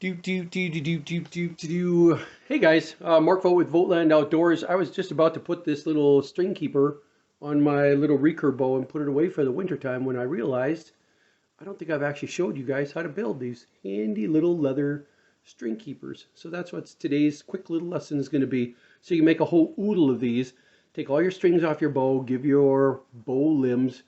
Hey guys, Mark Vogt with Vogtland Outdoors. I was just about to put this little string keeper on my little recurve bow and put it away for the winter time when I realized I don't think I've actually showed you guys how to build these handy little leather string keepers. So that's what today's quick little lesson is going to be. So you can make a whole oodle of these. Take all your strings off your bow, give your bow limbs,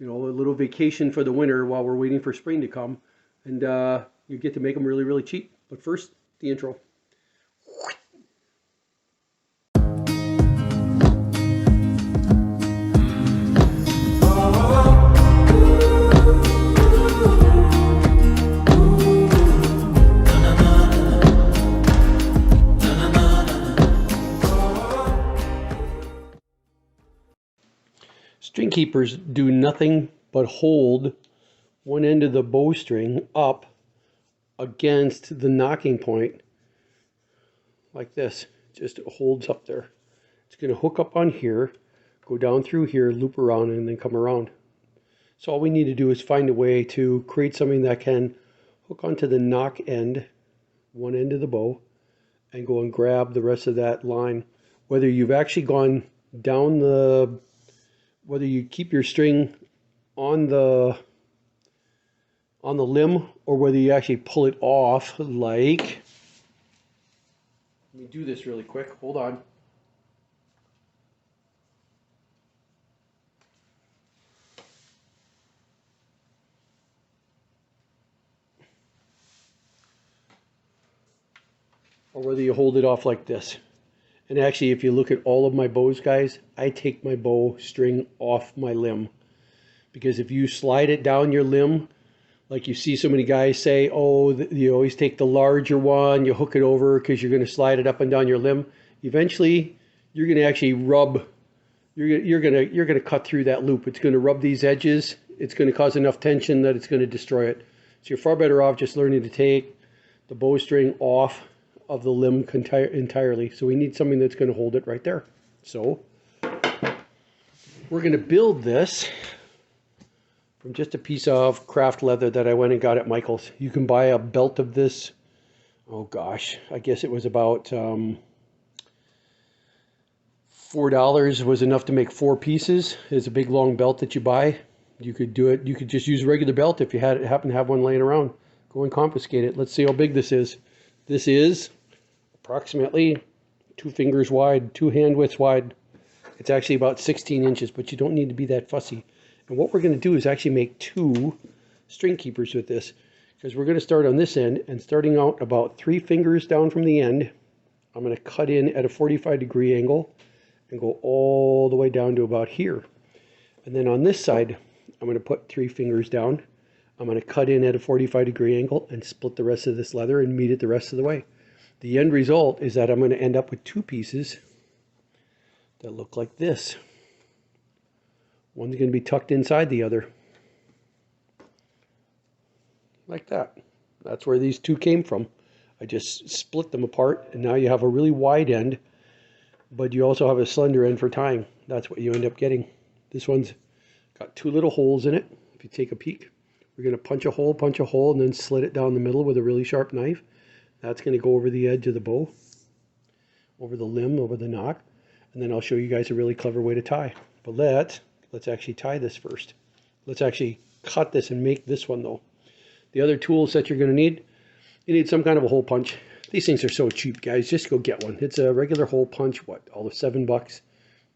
a little vacation for the winter while we're waiting for spring to come. And you get to make them really, really cheap. But first, the intro. String keepers do nothing but hold one end of the bowstring up against the knocking point like this. Just holds up there. It's going to hook up on here, go down through here, loop around, and then come around. So all we need to do is find a way to create something that can hook onto the knock end, one end of the bow, and go and grab the rest of that line. Whether you've actually gone down whether you keep your string on the limb or whether you actually pull it off, like, let me do this really quick, hold on. Or whether you hold it off like this. And actually, if you look at all of my bows, guys, I take my bow string off my limb. Because if you slide it down your limb, like you see so many guys say, oh, you always take the larger one, you hook it over because you're going to slide it up and down your limb. Eventually, you're going to actually rub, you're going to cut through that loop. It's going to rub these edges. It's going to cause enough tension that it's going to destroy it. So you're far better off just learning to take the bowstring off of the limb entirely. So we need something that's going to hold it right there. So we're going to build this from just a piece of craft leather that I went and got at Michael's. You can buy a belt of this. Oh gosh, I guess it was about $4 was enough to make 4 pieces. It's a big long belt that you buy. You could do it. You could just use a regular belt if you happen to have one laying around. Go and confiscate it. Let's see how big this is. This is approximately 2 fingers wide, 2 hand widths wide. It's actually about 16 inches, but you don't need to be that fussy. And what we're going to do is actually make 2 string keepers with this, because we're going to start on this end, and starting out about 3 fingers down from the end, I'm going to cut in at a 45-degree angle and go all the way down to about here. And then on this side, I'm going to put 3 fingers down. I'm going to cut in at a 45-degree angle and split the rest of this leather and meet it the rest of the way. The end result is that I'm going to end up with 2 pieces that look like this. One's going to be tucked inside the other. Like that. That's where these 2 came from. I just split them apart, and now you have a really wide end, but you also have a slender end for tying. That's what you end up getting. This one's got 2 little holes in it. If you take a peek, we're going to punch a hole, and then slit it down the middle with a really sharp knife. That's going to go over the edge of the bow, over the limb, over the knock, and then I'll show you guys a really clever way to tie. But let's actually tie this first. Let's actually cut this and make this one though. The other tools that you're going to need, you need some kind of a hole punch. These things are so cheap, guys. Just go get one. It's a regular hole punch, all of $7.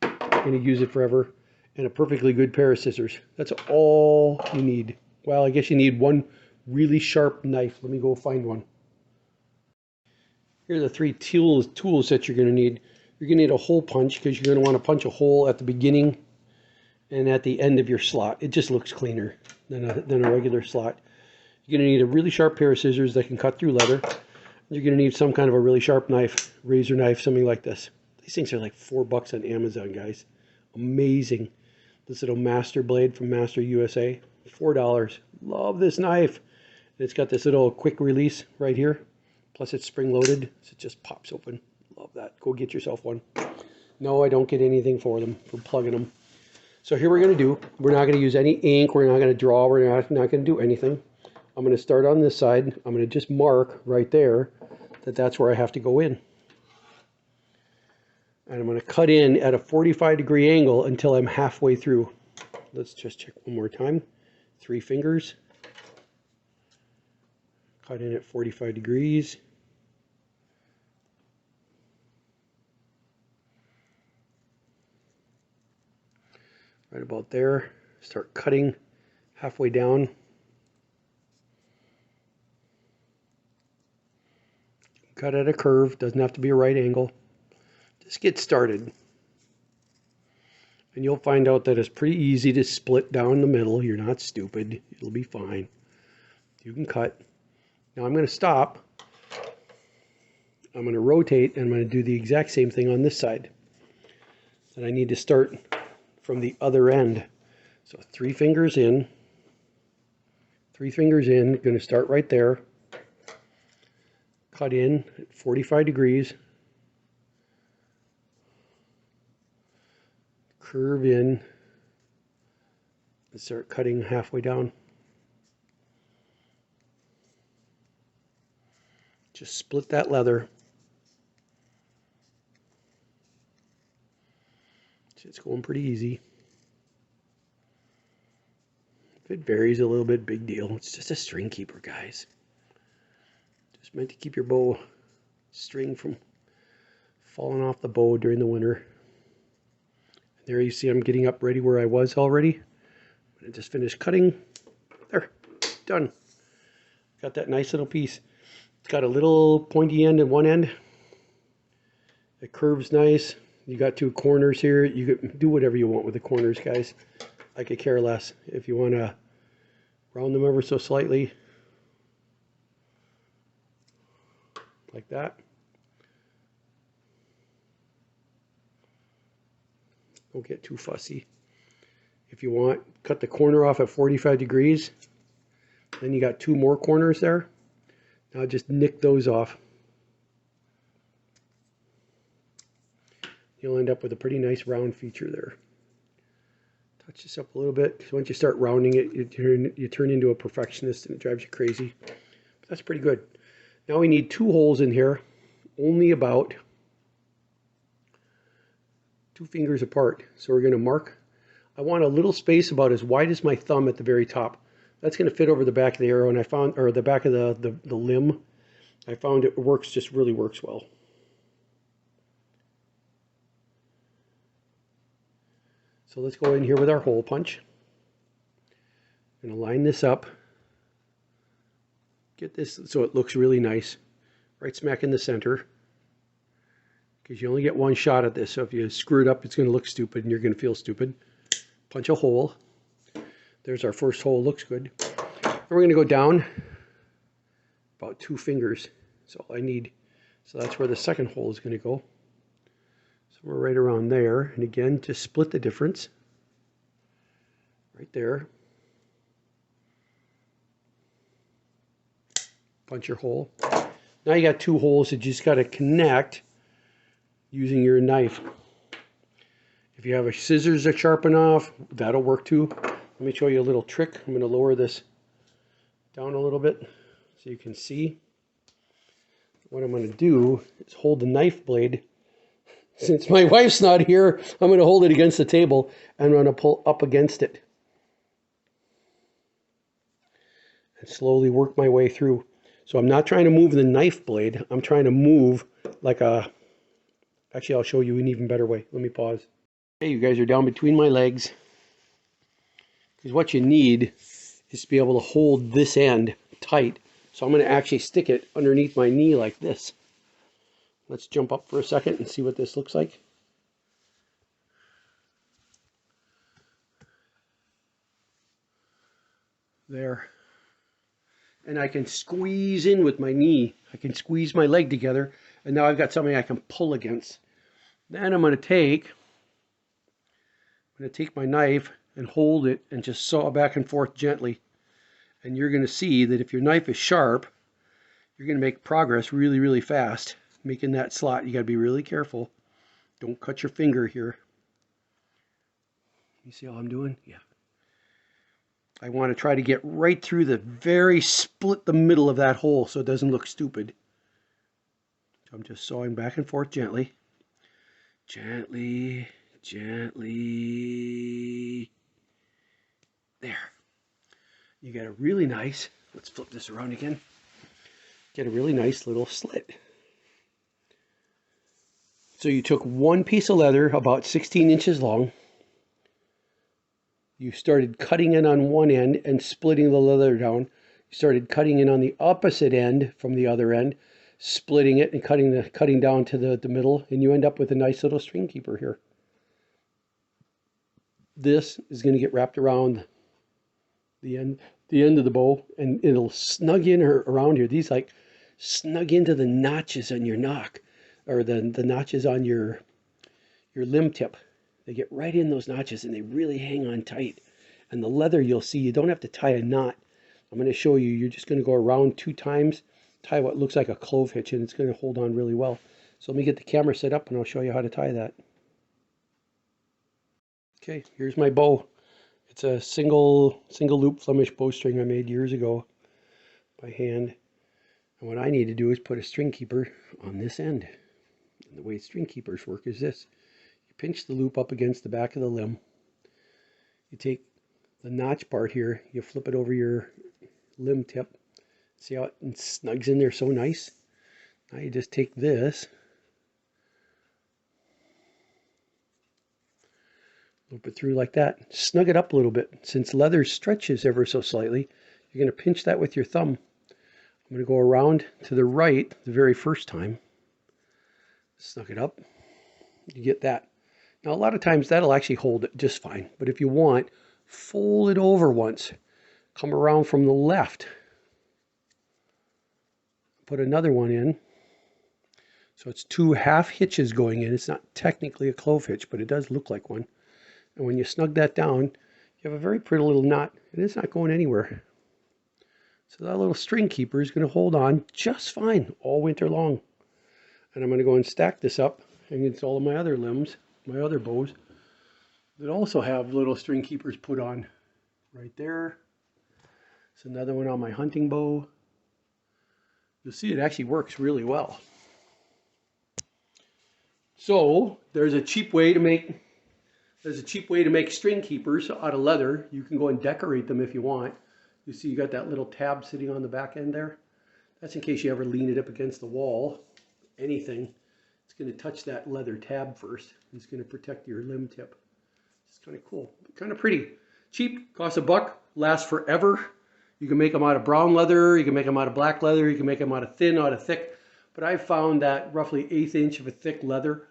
You're going to use it forever. And a perfectly good pair of scissors. That's all you need. Well, I guess you need one really sharp knife. Let me go find one. Here are the 3 tools that you're going to need. You're going to need a hole punch because you're going to want to punch a hole at the beginning and at the end of your slot. It just looks cleaner than a regular slot. You're going to need a really sharp pair of scissors that can cut through leather. You're going to need some kind of a really sharp knife, razor knife, something like this. These things are like $4 on Amazon, guys. Amazing. This little master blade from Master USA, $4. Love this knife. It's got this little quick release right here. Plus it's spring loaded, so it just pops open. Love that. Go get yourself one. No, I don't get anything for them, for plugging them. So here we're going to do, we're not going to use any ink, we're not going to draw, we're not going to do anything. I'm going to start on this side. I'm going to just mark right there that that's where I have to go in. And I'm going to cut in at a 45-degree angle until I'm halfway through. Let's just check one more time. 3 fingers. Cut in at 45 degrees. Right about there. Start cutting halfway down. Cut at a curve, doesn't have to be a right angle. Just get started. And you'll find out that it's pretty easy to split down the middle. You're not stupid. It'll be fine. You can cut. Now I'm going to stop. I'm going to rotate, and I'm going to do the exact same thing on this side. And I need to start from the other end. So 3 fingers in. 3 fingers in. Going to start right there. Cut in at 45 degrees. Curve in. And start cutting halfway down. Just split that leather. It's going pretty easy. If it varies a little bit, big deal. It's just a string keeper, guys. Just meant to keep your bow string from falling off the bow during the winter. There you see I'm getting up ready where I was already. I just finished cutting. There, done. Got that nice little piece. It's got a little pointy end at one end. It curves nice. You got 2 corners here. You can do whatever you want with the corners, guys. I could care less. If you want to round them ever so slightly, like that. Don't get too fussy. If you want, cut the corner off at 45 degrees. Then you got 2 more corners there. Now just nick those off. You'll end up with a pretty nice round feature there. Touch this up a little bit, because once you start rounding it, you turn into a perfectionist and it drives you crazy. But that's pretty good. Now we need 2 holes in here, only about 2 fingers apart. So we're going to mark. I want a little space about as wide as my thumb at the very top. That's going to fit over the back of the arrow, and I found, or the back of the limb. I found it works, just really works well. So let's go in here with our hole punch. I'm going to line this up. Get this so it looks really nice. Right smack in the center. Because you only get 1 shot at this. So if you screw it up, it's going to look stupid and you're going to feel stupid. Punch a hole. There's our first hole. Looks good. And we're going to go down about 2 fingers. That's all I need. So that's where the second hole is going to go. Somewhere right around there. And again, just split the difference. Right there. Punch your hole. Now you got 2 holes that you just got to connect using your knife. If you have a scissors that sharpen off, that'll work too. Let me show you a little trick. I'm going to lower this down a little bit so you can see. What I'm going to do is hold the knife blade. Since my wife's not here, I'm going to hold it against the table and I'm going to pull up against it. And slowly work my way through. So I'm not trying to move the knife blade. I'm trying to move like a... Actually, I'll show you an even better way. Let me pause. Hey, you guys are down between my legs. Because what you need is to be able to hold this end tight. So I'm going to actually stick it underneath my knee like this. Let's jump up for a second and see what this looks like. There. And I can squeeze in with my knee. I can squeeze my leg together. And now I've got something I can pull against. Then I'm going to take my knife and hold it and just saw back and forth gently. And you're going to see that if your knife is sharp, you're going to make progress really, really fast. Making that slot, you got to be really careful. Don't cut your finger here. You see how I'm doing? Yeah. I want to try to get right through split the middle of that hole so it doesn't look stupid. So I'm just sawing back and forth gently. Gently, gently. There. You get a really nice, let's flip this around again. Get a really nice little slit. So you took one piece of leather about 16 inches long. You started cutting in on one end and splitting the leather down. You started cutting in on the opposite end from the other end, splitting it and cutting down to the middle, and you end up with a nice little string keeper here. This is going to get wrapped around the end of the bow, and it'll snug in around here. These like snug into the notches on your nock, or the notches on your limb tip. They get right in those notches and they really hang on tight. And the leather, you'll see, you don't have to tie a knot. I'm going to show you, you're just going to go around 2 times, tie what looks like a clove hitch, and it's going to hold on really well. So let me get the camera set up and I'll show you how to tie that. Okay, here's my bow. It's a single loop Flemish bowstring I made years ago by hand. And what I need to do is put a string keeper on this end. And the way string keepers work is this. Pinch the loop up against the back of the limb. You take the notch part here, you flip it over your limb tip. See how it snugs in there so nice? Now you just take this, loop it through like that, snug it up a little bit. Since leather stretches ever so slightly, you're going to pinch that with your thumb. I'm going to go around to the right the very first time, snug it up, you get that. Now, a lot of times that'll actually hold it just fine. But if you want, fold it over once. Come around from the left. Put another one in. So it's 2 half hitches going in. It's not technically a clove hitch, but it does look like one. And when you snug that down, you have a very pretty little knot. And it's not going anywhere. So that little string keeper is going to hold on just fine all winter long. And I'm going to go and stack this up against all of my other limbs. My other bows that also have little string keepers put on right there. It's another one on my hunting bow. You'll see it actually works really well. So there's a cheap way to make string keepers out of leather. You can go and decorate them if you want. You see you got that little tab sitting on the back end there. That's in case you ever lean it up against the wall. Anything. It's going to touch that leather tab first. It's going to protect your limb tip. It's kind of cool, kind of pretty. Cheap, costs $1, lasts forever. You can make them out of brown leather, you can make them out of black leather, you can make them out of thin, out of thick. But I've found that roughly 1/8 inch of a thick leather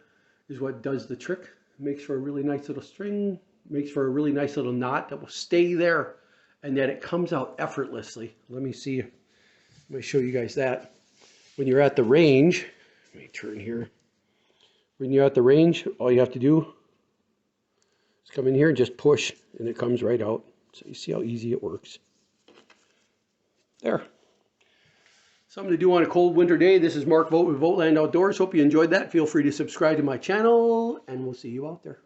is what does the trick. It makes for a really nice little string, makes for a really nice little knot that will stay there, and then it comes out effortlessly. Let me see, let me show you guys that. When you're at the range, let me turn here. When you're at the range, all you have to do is come in here and just push, and it comes right out. So you see how easy it works. There. Something to do on a cold winter day. This is Mark Vogt with Vogtland Outdoors. Hope you enjoyed that. Feel free to subscribe to my channel, and we'll see you out there.